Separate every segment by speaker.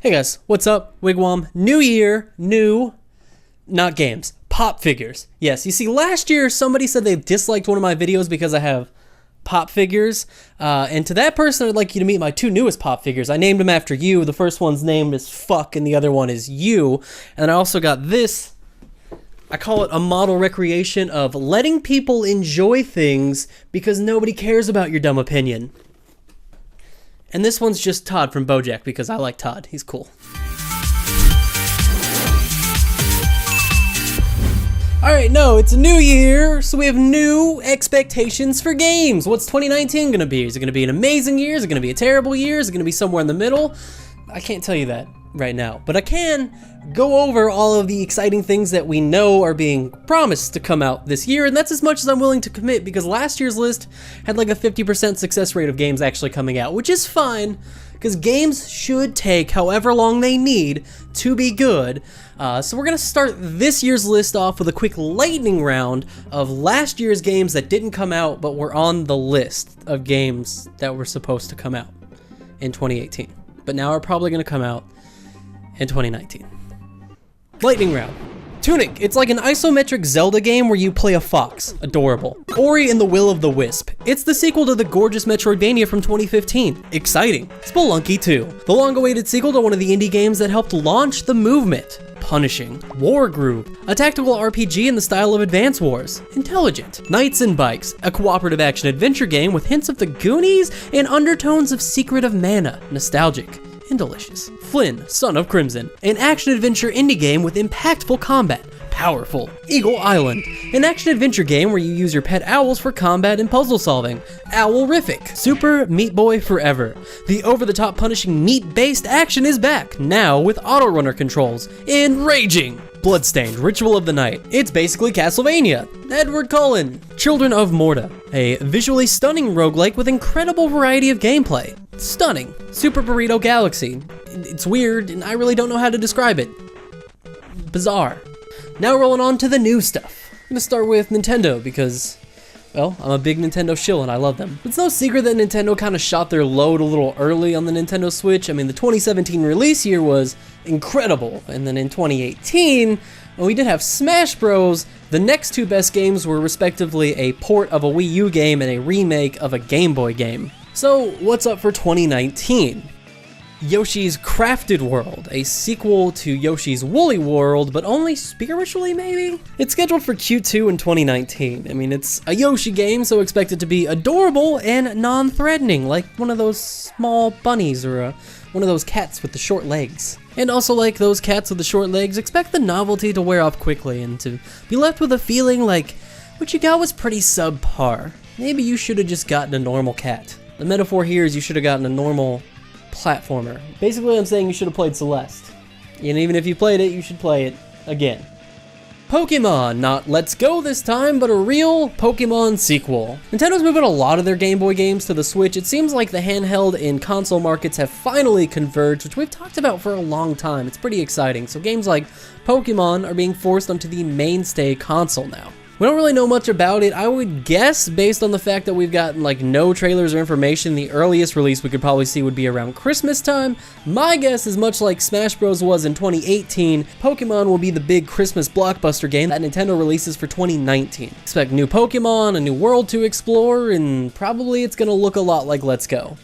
Speaker 1: Hey guys, what's up? Wigwam. New year, new, not games, pop figures. Yes, you see, last year somebody said they disliked one of my videos because I have pop figures. And to that person, I'd like you to meet my two newest pop figures. I named them after you. The first one's name is Fuck and the other one is You. And I also got this. I call it a model recreation of letting people enjoy things because nobody cares about your dumb opinion. And this one's just Todd from BoJack because I like Todd. He's cool. Alright, no, it's a new year, so we have new expectations for games. What's 2019 gonna be? Is it gonna be an amazing year? Is it gonna be a terrible year? Is it gonna be somewhere in the middle? I can't tell you that right now, but I can go over all of the exciting things that we know are being promised to come out this year, and that's as much as I'm willing to commit because last year's list had like a 50% success rate of games actually coming out, which is fine because games should take however long they need to be good. So we're gonna start this year's list off with a quick lightning round of last year's games that didn't come out but were on the list of games that were supposed to come out in 2018, but now are probably gonna come out in 2019. Lightning round. Tunic. It's like an isometric Zelda game where you play a fox. Adorable. Ori and the Will of the Wisp. It's the sequel to the gorgeous Metroidvania from 2015. Exciting. Spelunky 2. The long-awaited sequel to one of the indie games that helped launch the movement. Punishing. Wargroove. A tactical RPG in the style of Advance Wars. Intelligent. Knights and Bikes. A cooperative action-adventure game with hints of the Goonies and undertones of Secret of Mana. Nostalgic and delicious. Flynn, Son of Crimson, an action-adventure indie game with impactful combat. Powerful. Eagle Island, an action-adventure game where you use your pet owls for combat and puzzle solving. Owlrific. Super Meat Boy Forever. The over-the-top punishing meat-based action is back, now with auto-runner controls. Enraging. Bloodstained, Ritual of the Night. It's basically Castlevania. Edward Cullen. Children of Morta. A visually stunning roguelike with incredible variety of gameplay. Stunning. Super Burrito Galaxy. It's weird, and I really don't know how to describe it. Bizarre. Now rolling on to the new stuff. I'm gonna start with Nintendo because, well, I'm a big Nintendo shill and I love them. It's no secret that Nintendo kind of shot their load a little early on the Nintendo Switch. I mean, the 2017 release year was incredible, and then in 2018, when we did have Smash Bros, the next two best games were respectively a port of a Wii U game and a remake of a Game Boy game. So, what's up for 2019? Yoshi's Crafted World, a sequel to Yoshi's Woolly World, but only spiritually, maybe? It's scheduled for Q2 in 2019. I mean, it's a Yoshi game, so expect it to be adorable and non-threatening, like one of those small bunnies or one of those cats with the short legs. And also like those cats with the short legs, expect the novelty to wear off quickly and to be left with a feeling like what you got was pretty subpar. Maybe you should have just gotten a normal cat. The metaphor here is you should have gotten a normal platformer. Basically, I'm saying you should have played Celeste. And even if you played it, you should play it again. Pokemon, not Let's Go this time, but a real Pokemon sequel. Nintendo's moving a lot of their Game Boy games to the Switch. It seems like the handheld and console markets have finally converged, which we've talked about for a long time. It's pretty exciting. So games like Pokemon are being forced onto the mainstay console now. We don't really know much about it. I would guess, based on the fact that we've gotten like no trailers or information, the earliest release we could probably see would be around Christmas time. My guess is much like Smash Bros was in 2018, Pokemon will be the big Christmas blockbuster game that Nintendo releases for 2019. Expect new Pokemon, a new world to explore, and probably it's gonna look a lot like Let's Go.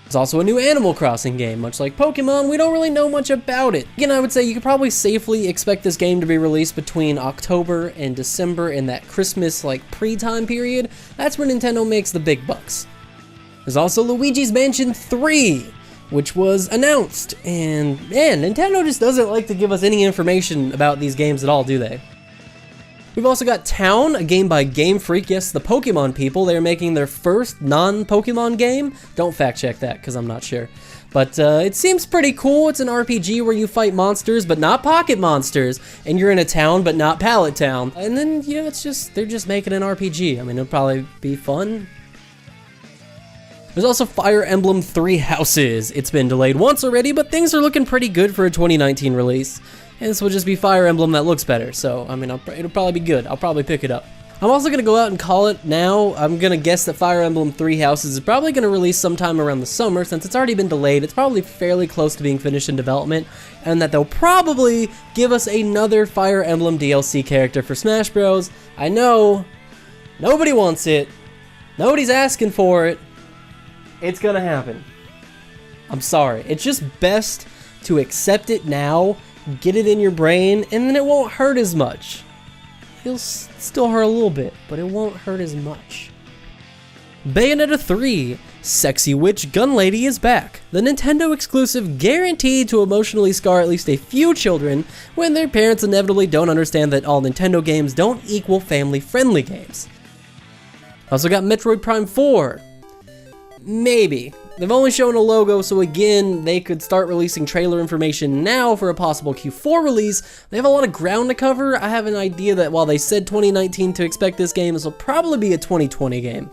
Speaker 1: There's also a new Animal Crossing game. Much like Pokemon, we don't really know much about it. Again, I would say you could probably safely expect this game to be released between October and December in that Christmas like pre-time period. That's where Nintendo makes the big bucks. There's also Luigi's Mansion 3, which was announced, and man, Nintendo just doesn't like to give us any information about these games at all, do they? We've also got Town, a game by Game Freak. Yes, the Pokemon people. They're making their first non-Pokemon game. Don't fact check that, because I'm not sure. But it seems pretty cool. It's an RPG where you fight monsters, but not pocket monsters. And you're in a town, but not Pallet Town. And then, you know, it's just, they're just making an RPG. I mean, it'll probably be fun. There's also Fire Emblem Three Houses. It's been delayed once already, but things are looking pretty good for a 2019 release. And this will just be Fire Emblem that looks better, so, I mean, it'll probably be good. I'll probably pick it up. I'm also gonna go out and call it now. I'm gonna guess that Fire Emblem Three Houses is probably gonna release sometime around the summer. Since it's already been delayed, it's probably fairly close to being finished in development, and that they'll probably give us another Fire Emblem DLC character for Smash Bros. I know, nobody wants it, nobody's asking for it. It's gonna happen. I'm sorry, it's just best to accept it now, get it in your brain, and then it won't hurt as much. It'll still hurt a little bit, but it won't hurt as much. Bayonetta 3, Sexy Witch Gun Lady is back. The Nintendo exclusive guaranteed to emotionally scar at least a few children when their parents inevitably don't understand that all Nintendo games don't equal family-friendly games. Also got Metroid Prime 4. Maybe. They've only shown a logo, so again, they could start releasing trailer information now for a possible Q4 release. They have a lot of ground to cover. I have an idea that while they said 2019 to expect this game, this will probably be a 2020 game.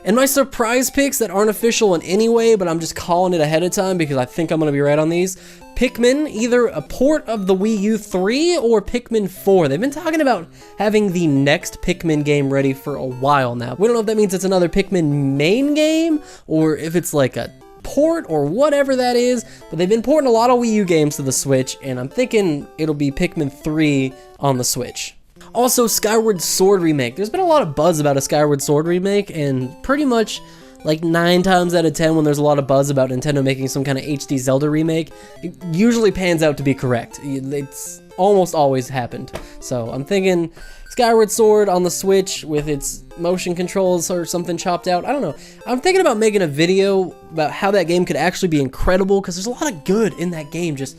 Speaker 1: And my surprise picks that aren't official in any way, but I'm just calling it ahead of time because I think I'm going to be right on these. Pikmin, either a port of the Wii U 3 or Pikmin 4. They've been talking about having the next Pikmin game ready for a while now. We don't know if that means it's another Pikmin main game or if it's like a port or whatever that is, but they've been porting a lot of Wii U games to the Switch, and I'm thinking it'll be Pikmin 3 on the Switch. Also, Skyward Sword remake. There's been a lot of buzz about a Skyward Sword remake, and pretty much like 9 times out of 10 when there's a lot of buzz about Nintendo making some kind of HD Zelda remake, it usually pans out to be correct. It's almost always happened. So I'm thinking Skyward Sword on the Switch with its motion controls or something chopped out. I don't know. I'm thinking about making a video about how that game could actually be incredible, because there's a lot of good in that game just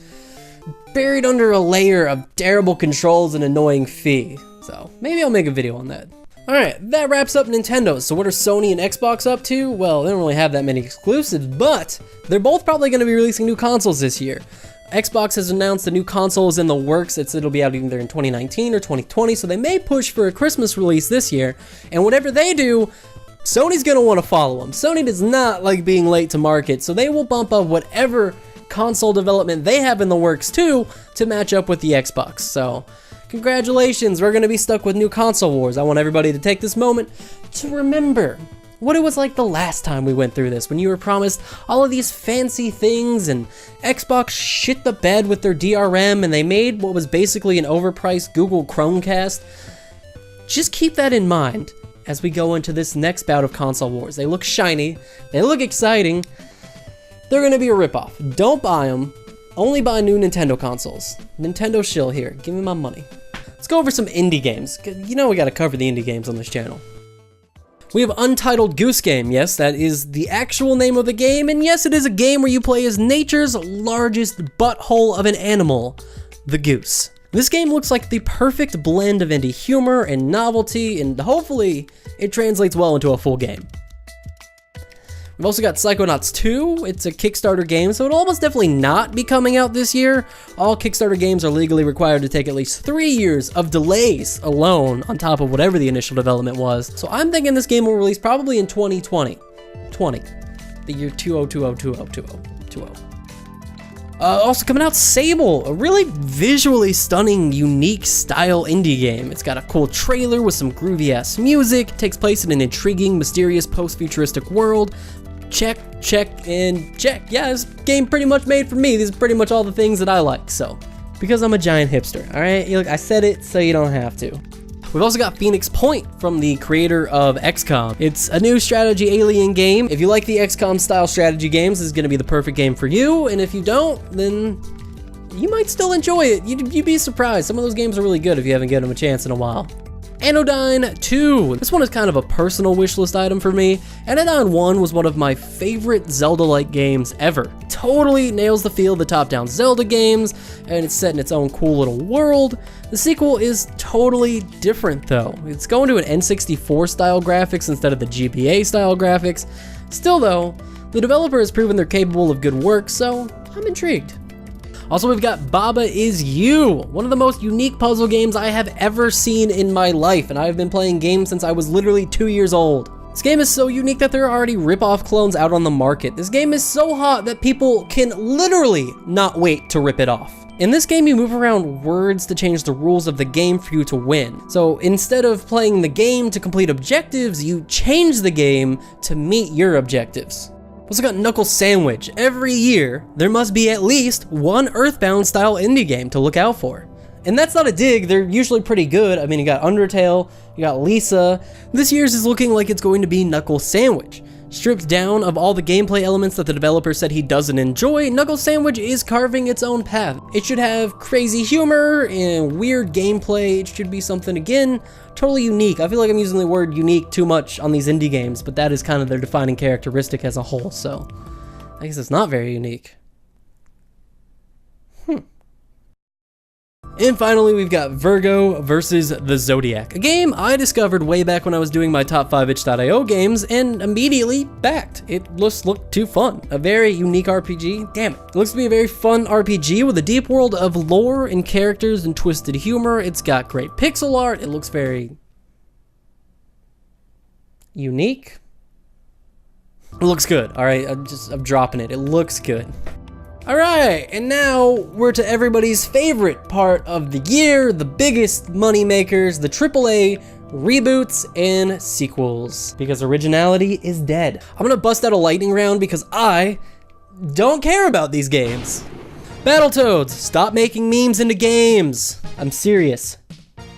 Speaker 1: buried under a layer of terrible controls and annoying Fee. So maybe I'll make a video on that. Alright, that wraps up Nintendo. So what are Sony and Xbox up to? Well, they don't really have that many exclusives, but they're both probably going to be releasing new consoles this year. Xbox has announced the new console is in the works. It'll be out either in 2019 or 2020, so they may push for a Christmas release this year. And whatever they do, Sony's going to want to follow them. Sony does not like being late to market, so they will bump up whatever console development they have in the works too to match up with the Xbox. So congratulations, we're going to be stuck with new console wars. I want everybody to take this moment to remember what it was like the last time we went through this, when you were promised all of these fancy things and Xbox shit the bed with their DRM and they made what was basically an overpriced Google Chromecast. Just keep that in mind as we go into this next bout of console wars. They look shiny, they look exciting, they're gonna be a ripoff. Don't buy them, only buy new Nintendo consoles. Nintendo shill here, give me my money. Let's go over some indie games. You know we gotta cover the indie games on this channel. We have Untitled Goose Game. Yes, that is the actual name of the game, and yes, it is a game where you play as nature's largest butthole of an animal, the goose. This game looks like the perfect blend of indie humor and novelty, and hopefully it translates well into a full game. We've also got Psychonauts 2. It's a Kickstarter game, so it'll almost definitely not be coming out this year. All Kickstarter games are legally required to take at least 3 years of delays alone on top of whatever the initial development was. So I'm thinking this game will release probably in 2020. The year 2020. Also coming out, Sable, a really visually stunning, unique style indie game. It's got a cool trailer with some groovy ass music. It takes place in an intriguing, mysterious, post-futuristic world. Check, and check. Yeah, this game pretty much made for me. These are pretty much all the things that I like, so. Because I'm a giant hipster, all right? Look, I said it so you don't have to. We've also got Phoenix Point from the creator of XCOM. It's a new strategy alien game. If you like the XCOM style strategy games, this is gonna be the perfect game for you. And if you don't, then you might still enjoy it. You'd be surprised. Some of those games are really good if you haven't given them a chance in a while. Anodyne 2. This one is kind of a personal wishlist item for me. Anodyne 1 was one of my favorite Zelda-like games ever. Totally nails the feel of the top-down Zelda games, and it's set in its own cool little world. The sequel is totally different though. It's going to an N64 style graphics instead of the GBA style graphics. Still though, the developer has proven they're capable of good work, so I'm intrigued. Also, we've got Baba Is You, one of the most unique puzzle games I have ever seen in my life, and I've been playing games since I was literally 2 years old. This game is so unique that there are already rip-off clones out on the market. This game is so hot that people can literally not wait to rip it off. In this game, you move around words to change the rules of the game for you to win. So instead of playing the game to complete objectives, you change the game to meet your objectives. Also got Knuckle Sandwich. Every year, there must be at least one Earthbound style indie game to look out for. And that's not a dig, they're usually pretty good. I mean, you got Undertale, you got Lisa. This year's is looking like it's going to be Knuckle Sandwich. Stripped down of all the gameplay elements that the developer said he doesn't enjoy, Knuckle Sandwich is carving its own path. It should have crazy humor and weird gameplay. It should be something, again, totally unique. I feel like I'm using the word unique too much on these indie games, but that is kind of their defining characteristic as a whole, so I guess it's not very unique. And finally, we've got Virgo versus the Zodiac, a game I discovered way back when I was doing my top 5 itch.io games and immediately backed. It just looked too fun. A very unique RPG. Damn it. It looks to be a very fun RPG with a deep world of lore and characters and twisted humor. It's got great pixel art. It looks very unique. It looks good. All right, I'm dropping it. It looks good. All right, and now we're to everybody's favorite part of the year, the biggest money makers, the AAA reboots and sequels, because originality is dead. I'm gonna bust out a lightning round because I don't care about these games. Battletoads, stop making memes into games. I'm serious.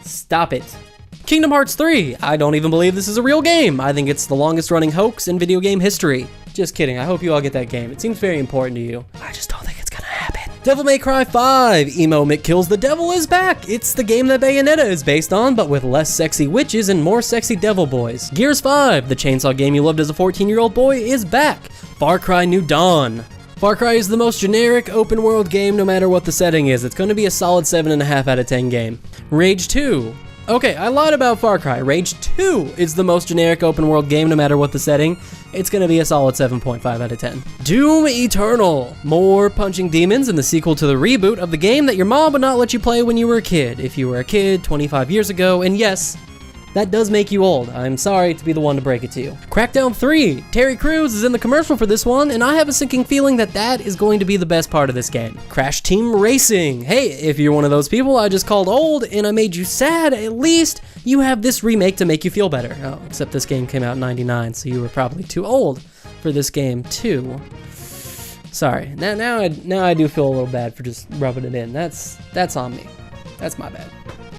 Speaker 1: Stop it. Kingdom Hearts 3, I don't even believe this is a real game. I think it's the longest running hoax in video game history. Just kidding, I hope you all get that game. It seems very important to you. I just don't think it's gonna happen. Devil May Cry 5, Emo Mick Kills the Devil is back. It's the game that Bayonetta is based on, but with less sexy witches and more sexy devil boys. Gears 5, the chainsaw game you loved as a 14-year-old boy, is back. Far Cry New Dawn. Far Cry is the most generic open world game no matter what the setting is. It's gonna be a solid 7.5 out of 10 game. Rage 2. Okay, I lied about Far Cry. Rage 2 is the most generic open world game no matter what the setting. It's gonna be a solid 7.5 out of 10. Doom Eternal. More punching demons in the sequel to the reboot of the game that your mom would not let you play when you were a kid. If you were a kid 25 years ago, and yes, that does make you old. I'm sorry to be the one to break it to you. Crackdown 3. Terry Crews is in the commercial for this one, and I have a sinking feeling that that is going to be the best part of this game. Crash Team Racing. Hey, if you're one of those people I just called old and I made you sad, at least you have this remake to make you feel better. Oh, except this game came out in '99, so you were probably too old for this game too. Sorry. Now I do feel a little bad for just rubbing it in. That's on me. That's my bad.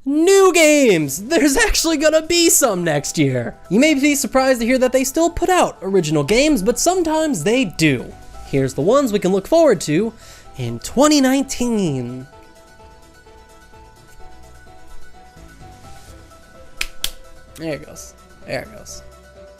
Speaker 1: New games! There's actually gonna be some next year. You may be surprised to hear that they still put out original games, but sometimes they do. Here's the ones we can look forward to in 2019. There it goes. There it goes.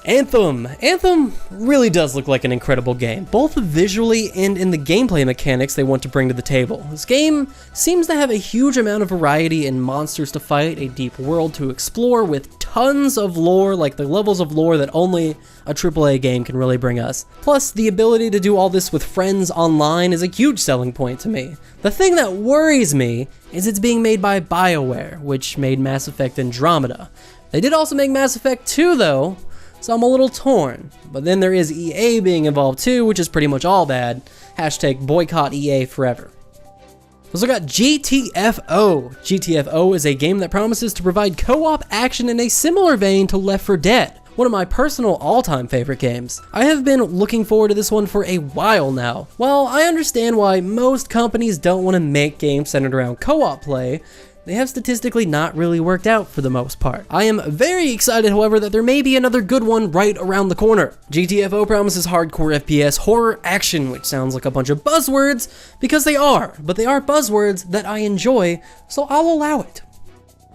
Speaker 1: Anthem. Anthem really does look like an incredible game, both visually and in the gameplay mechanics they want to bring to the table. This game seems to have a huge amount of variety in monsters to fight, a deep world to explore with tons of lore, like the levels of lore that only a AAA game can really bring us. Plus, the ability to do all this with friends online is a huge selling point to me. The thing that worries me is it's being made by BioWare, which made Mass Effect Andromeda. They did also make Mass Effect 2 though, so I'm a little torn. But then there is EA being involved too, which is pretty much all bad. Hashtag boycott EA forever. We also got GTFO. GTFO is a game that promises to provide co-op action in a similar vein to Left 4 Dead, one of my personal all-time favorite games. I have been looking forward to this one for a while now. While I understand why most companies don't want to make games centered around co-op play, they have statistically not really worked out for the most part. I am very excited, however, that there may be another good one right around the corner. GTFO promises hardcore FPS horror action, which sounds like a bunch of buzzwords, because they are, but they are buzzwords that I enjoy, so I'll allow it.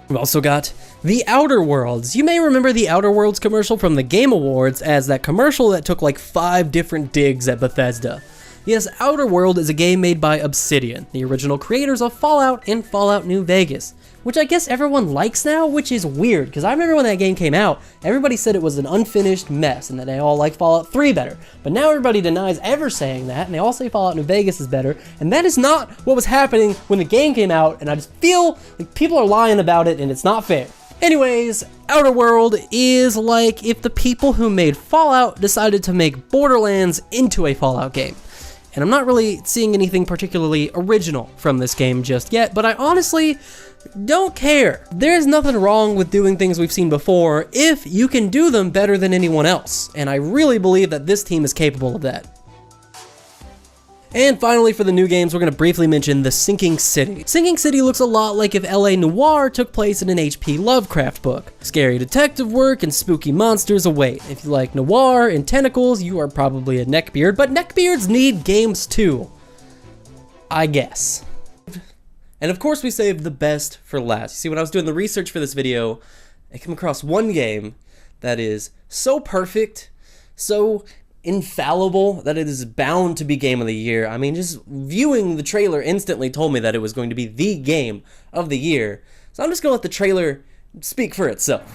Speaker 1: We've also got The Outer Worlds. You may remember the Outer Worlds commercial from the Game Awards as that commercial that took like 5 different digs at Bethesda. Yes, Outer World is a game made by Obsidian, the original creators of Fallout and Fallout New Vegas, which I guess everyone likes now, which is weird, because I remember when that game came out, everybody said it was an unfinished mess and that they all like Fallout 3 better. But now everybody denies ever saying that, and they all say Fallout New Vegas is better, and that is not what was happening when the game came out, and I just feel like people are lying about it, and it's not fair. Anyways, Outer World is like if the people who made Fallout decided to make Borderlands into a Fallout game. And I'm not really seeing anything particularly original from this game just yet, but I honestly don't care. There's nothing wrong with doing things we've seen before if you can do them better than anyone else, and I really believe that this team is capable of that. And finally, for the new games, we're going to briefly mention The Sinking City. Sinking City looks a lot like if LA Noire took place in an H.P. Lovecraft book. Scary detective work and spooky monsters await. If you like noir and tentacles, you are probably a neckbeard, but neckbeards need games too, I guess. And of course, we saved the best for last. You see, when I was doing the research for this video, I came across one game that is so perfect, so infallible that it is bound to be game of the year. I mean, just viewing the trailer instantly told me that it was going to be the game of the year. So I'm just gonna let the trailer speak for itself.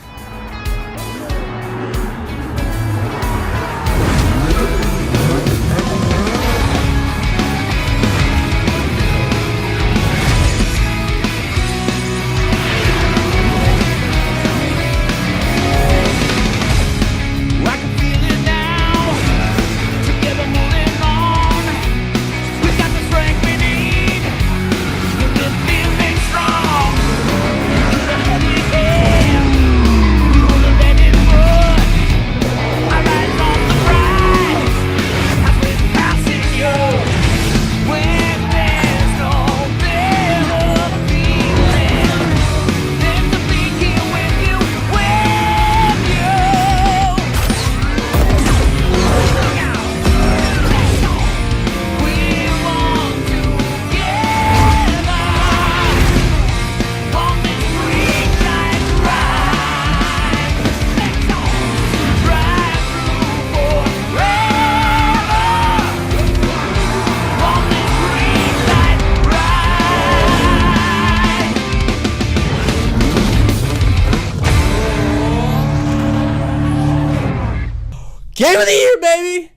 Speaker 1: Game of the year, baby!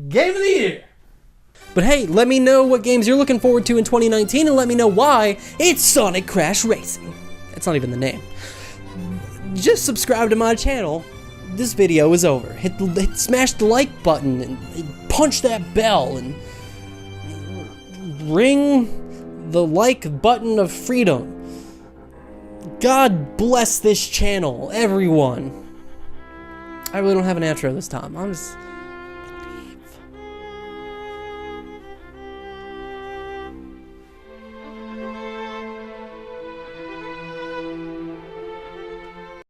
Speaker 1: Game of the year! But hey, let me know what games you're looking forward to in 2019 and let me know why it's Sonic Crash Racing. That's not even the name. Just subscribe to my channel. This video is over. Smash the like button and punch that bell and ring the like button of freedom. God bless this channel, everyone. I really don't have an outro this time. I'm just